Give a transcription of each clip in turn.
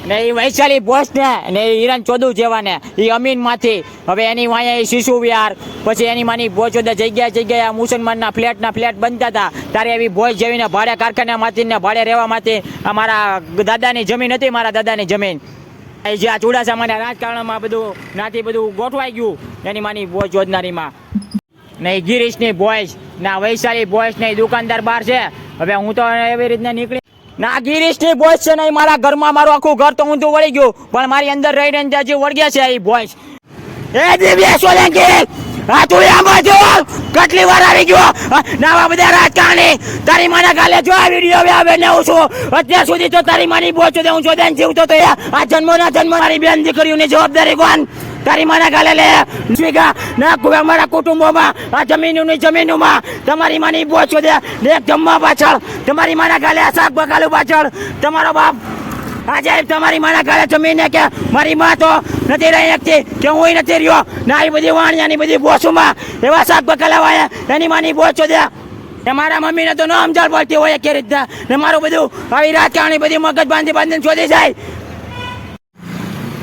ને એ વૈશાલી બોસ ને એ હિરણ ચોદુ જેવા ને એ અમીન માંથી હવે એની વાયા એ શિશુ વિહાર પછી એની માની બોજ જગ્યાએ મુસલમાનના ફ્લેટ બનતા હતા ત્યારે એવી બોજ જેવીને ભાડે કારખાનામાંથી ને ભાડે રહેવામાંથી અમારા દાદાની જમીન હતી મારા દાદાની જમીન એ જે આ ચુડાસમાના રાજકારણમાં બધું નાથી બધું ગોઠવાઈ ગયું એની માની બોજ યોજનારીમાં ને ગિરીશની બોયસ ના વૈશાલી બોયસ ને દુકાનદાર બહાર છે હવે હું તો એવી રીતના નીકળી ના ગિરીશની બોયસ છે ને મારા ઘરમાં મારું આખું ઘર તો ઊંધું વળી ગયું પણ મારી અંદર રહીને હજી વળગ્યા છે એ બોયસ એ દિવ્યા સોલંકી આ તું આમાં જો કેટલી વાર આવી ગયો નાવા બધા રાજકારણી તારી માના ગાલે જો આ વિડીયો આવે ને હું છું અત્યાર સુધી તો તારી માની બોચ દે હું જોદેન જીવતો તો આ જન્મના જન્મ મારી બેન દીકરીઓની જવાબદારી કોણ તારી માના ગાલે લે સ્વીગા ના અમારા કુટુંબોમાં આ જમીનોમાં તમારી માની બોચ દે એક જમવા પાછળ તમારી માના ગાલે આ શાક બકાલું પાછળ તમારો બાપ આજે તમારી માના ગાલે જમીને કે મારી માં તો નથી રહી શકતી કે હું નથી રહ્યો ના એ બધી વાણિયાની બધી બોસોમાં એવા શાક બકાલાવાયા એની માની બોચો દે એ મારા મમ્મીને તો ન સમજણ પડતી હોય કે રીતના ને મારું બધું આવી રાજકારણી બધી મગજ બાંધીને શોધી જાય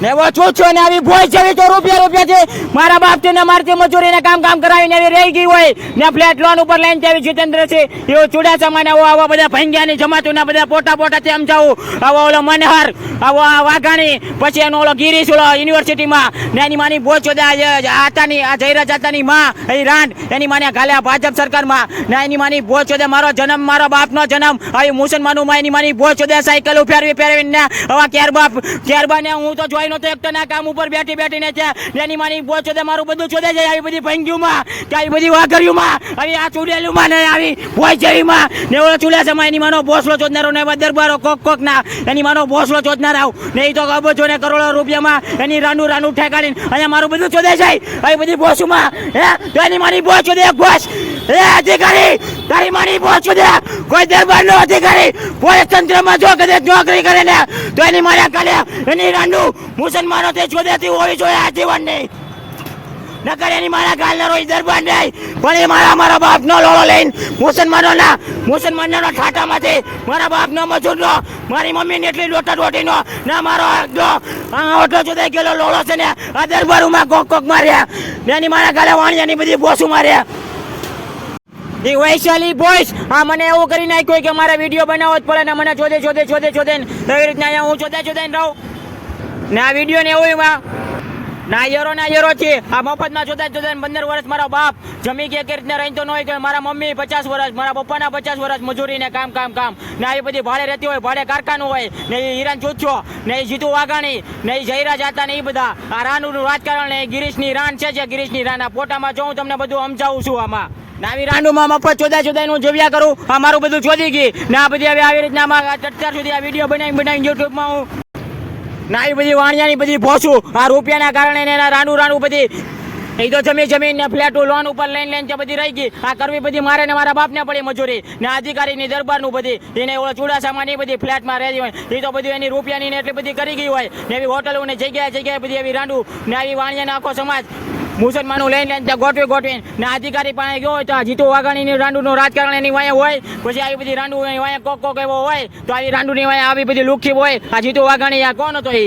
ને એવો છો ને આવી ભોય જેવી તો રૂપિયા છે મારા બાપ ને મારથી મજૂરીને કામ કરાવીને એવી રહી ગઈ હોય ને ફ્લેટ લોન ઉપર લઈને આવી જીતેન્દ્ર છે એવો ચુડાસમાને આવા બધા ભંગ્યાની જમાતુના બધા પોટા તેમ જાવું આવો ઓલો મનહર આવો વાઘાણી પછી એનો ઓલો ગિરીશ ઓલો યુનિવર્સિટીમાં ને એની માની બોચ આતાની આ જયરાજ આતાની માં એ રાંડ એની માને ગાલે ભાજપ સરકારમાં ને એની માની બોચ મારો જન્મ મારો બાપનો જન્મ આવી મુસલમાનોમાં એની માની બોચ સાયકલ ફેરવીને હવે ક્યારબા ને હું તો જોઈ તો એકટાના કામ ઉપર બેઠીને છે એની માની બોચ મારું બધું ચોદે જાય આવી બધી ભંગ્યુમાં કે આવી બધી વાઘરિયુમાં આવી આ ચુડેલુમાં ને આવી ભોય જેવીમાં ને ઓલો ચુડાસમા એની માનો બોસલો ચોદનારો ને દરબારો કોક ના એની માનો બોસલો ચોદનારાવ ને એ તો અબજો ને કરોડો રૂપિયામાં એની રાનું ઠેકાડીને અહીંયા મારું બધું ચોદે જાય આવી બધી બોસુમાં હે તો એની માની બોચ ચોદે બોસ એ અધિકારી તારી માની બોચ ચોદે કોઈ દરબારનો અધિકારી પોલીસ તંત્રમાં જો કદાચ નોકરી કરે ને તો એની મારા કાલે એની રાનું મુસલમાનો તે ચોદેતી હોવી જોઈએ આજીવન નહીં નકર એની મારા ગાલના રોજ દરબાર નહીં પણ એ મારા બાપનો લોળો લઈને મુસલમાનોના ઠાટામાંથી મારા બાપનો મજૂરનો મારી મમ્મીને એટલી રોટીનો ના મારો ઓટલો ચોદાઈ ગયેલો લોળો છે ને આ દરબારોમાં કોક માર્યા ને એની મારા ગાલે વાણિયાની બધી બોસું માર્યા એ વૈશાલી બોયસ હા મને એવું કરી નાખ્યું કે મારે વિડીયો બનાવવો જ પડે ને મને ચોદે ને એવી રીતના અહીંયા હું ચોદે રહું ને આ વિડીયો ને એવું ના યરો છે આ મફતમાં જોતા 15 વર્ષ મારો બાપ જમી કે રીતના રહેતો ન હોય કે મારા મમ્મી 50 વર્ષ મારા પપ્પાના 50 વર્ષ મજૂરીને કામ ને આવી બધી ભાડે રહેતી હોય ભાડે કારખાનું હોય ને એ હિરણ ચોચ્છો ને એ જીતુ વાઘાણી ને એ જયરા જાતા ને એ બધા આ રાનું રાજકારણ ને ગિરીશની રાન છે ગિરીશની રાન આ ફોટામાં જો હું તમને બધું સમજાવું છું આમાં નાવી રાંડુમાં મફત ચોદાઈ હું જોવ્યા કરું આ મારું બધું ચોદી ગઈ ને આ બધી હવે આવી રીતના અત્યાર સુધી આ વિડીયો બનાવી યુટ્યુબમાં હું ના એ બધી વાણિયાની બધી ભોસું આ રૂપિયાના કારણે એના રાનું બધી એ તો જમીન ને ફ્લેટો લોન ઉપર લઈને બધી રહી ગઈ આ કરવી બધી મારે ને મારા બાપને પડી મજૂરી ને અધિકારીની દરબારનું બધી એને ઓલો ચુડાસામાં બધી ફ્લેટમાં રહેતી હોય એ તો બધું એની રૂપિયાની ને એટલી બધી કરી ગઈ હોય ને એવી હોટલો ને જગ્યાએ બધી એવી રાંડું ને આવી વાણિયાનો આખો સમાજ મુસલમાનો લઈને ત્યાં ગોઠવીને ને અધિકારી પાસે ગયો હોય તો આ જીતુ વાઘાણીની રાંડુનું રાજકારણ એની વાયા હોય પછી આવી બધી રાંડુ વાયા કોક એવો હોય તો આવી રાંડુની વાયા આવી બધી લુખી હોય આ જીતુ વાઘાણી આ કોણ હતો એ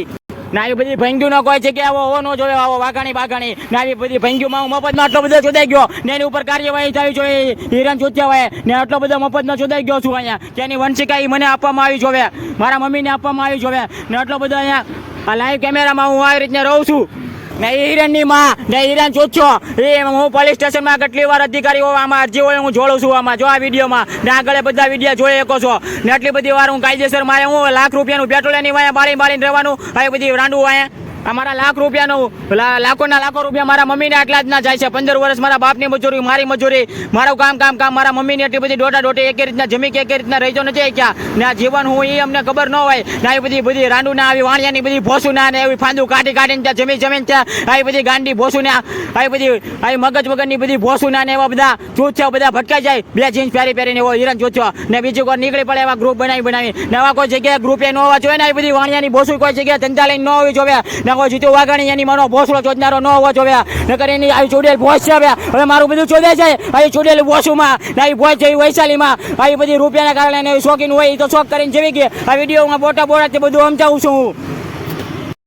ના આવી બધી ભંગ્યુનો કોઈ જગ્યાએ આવો ન જોયો આવો વાઘાણી ને આવી બધી ભંગ્યુમાં હું મફતમાં આટલો બધો ચોદાઈ ગયો ને એની ઉપર કાર્યવાહી થવી જોઈએ હિરણ ચોચ્યા હોય ને આટલો બધો મફતમાં ચોદાઈ ગયો છું અહીંયા કે એની વંશિકા એ મને આપવામાં આવી જોવે મારા મમ્મીને આપવામાં આવી જોવે ને આટલો બધો અહીંયા આ લાઈવ કેમેરામાં હું આવી રીતને રહું છું ને હિરણની માં ને હિરણ ચોચ્છો એ હું પોલીસ સ્ટેશનમાં કેટલી વાર અધિકારીઓ આમાં અરજી હોય હું જોડું છું આમાં જો આ વિડીયોમાં ને આગળ બધા વિડીયો જોઈ શકો છો ને એટલી બધી વાર હું કાયદેસર મારે હું લાખ રૂપિયાનું પેટ્રોલ એની વાયા બાળીને રહેવાનું આવી બધી રાંડું વાયા અમારા લાખ રૂપિયાનું લાખો રૂપિયા મારા મમ્મીને આટલા જ ના જાય છે 15 વર્ષ મારા બાપની મજૂરી મારી મજૂરી મારું કામ મારા મમ્મીની એટલી બધી દોટી એક રીતના જમી કે એક રીતના રહેતો નથી ક્યાં ને આ જીવન હું એ અમને ખબર ન હોય ને આવી બધી રાંડુ ના આવી વાણિયાની બધી ભોસું ના ને એવી ફાંદું કાઢીને ત્યાં જમીન ત્યાં આવી બધી ગાંડી ભોસું ના આવી મગજ વગરની બધી ભોસું ના ને એવા બધા ચૂત છે બધા ભટકાઈ જાય બે જીન્સ પહેરીને એવો હિરણ ચોચ્છો ને બીજું કોઈ નીકળી પડે એવા ગ્રુપ બનાવી ને એવા કોઈ જગ્યાએ ગ્રુપ ન હોવા જોઈએ ને આવી બધી વાણિયાની ભોસું કોઈ જગ્યાએ ધંધા લઈને ન હોવી જોઈએ કોઈ જીતુ વાઘાણી એની માનો ભોસલો ચોદનારો ન હોવો જોઈએ નકર એની આવી ચોડેલ ભોસ છે હવે મારું બધું ચોદે જાય આવી ચોડેલ ભોસુમાં આવી ભોસ જેવી વૈશાલીમાં આવી બધી રૂપિયાના કારણે શોખીન હોય તો શોખ કરીને જેવી કે આ વિડીયોમાં બોટા બધું સમજાવું છું હું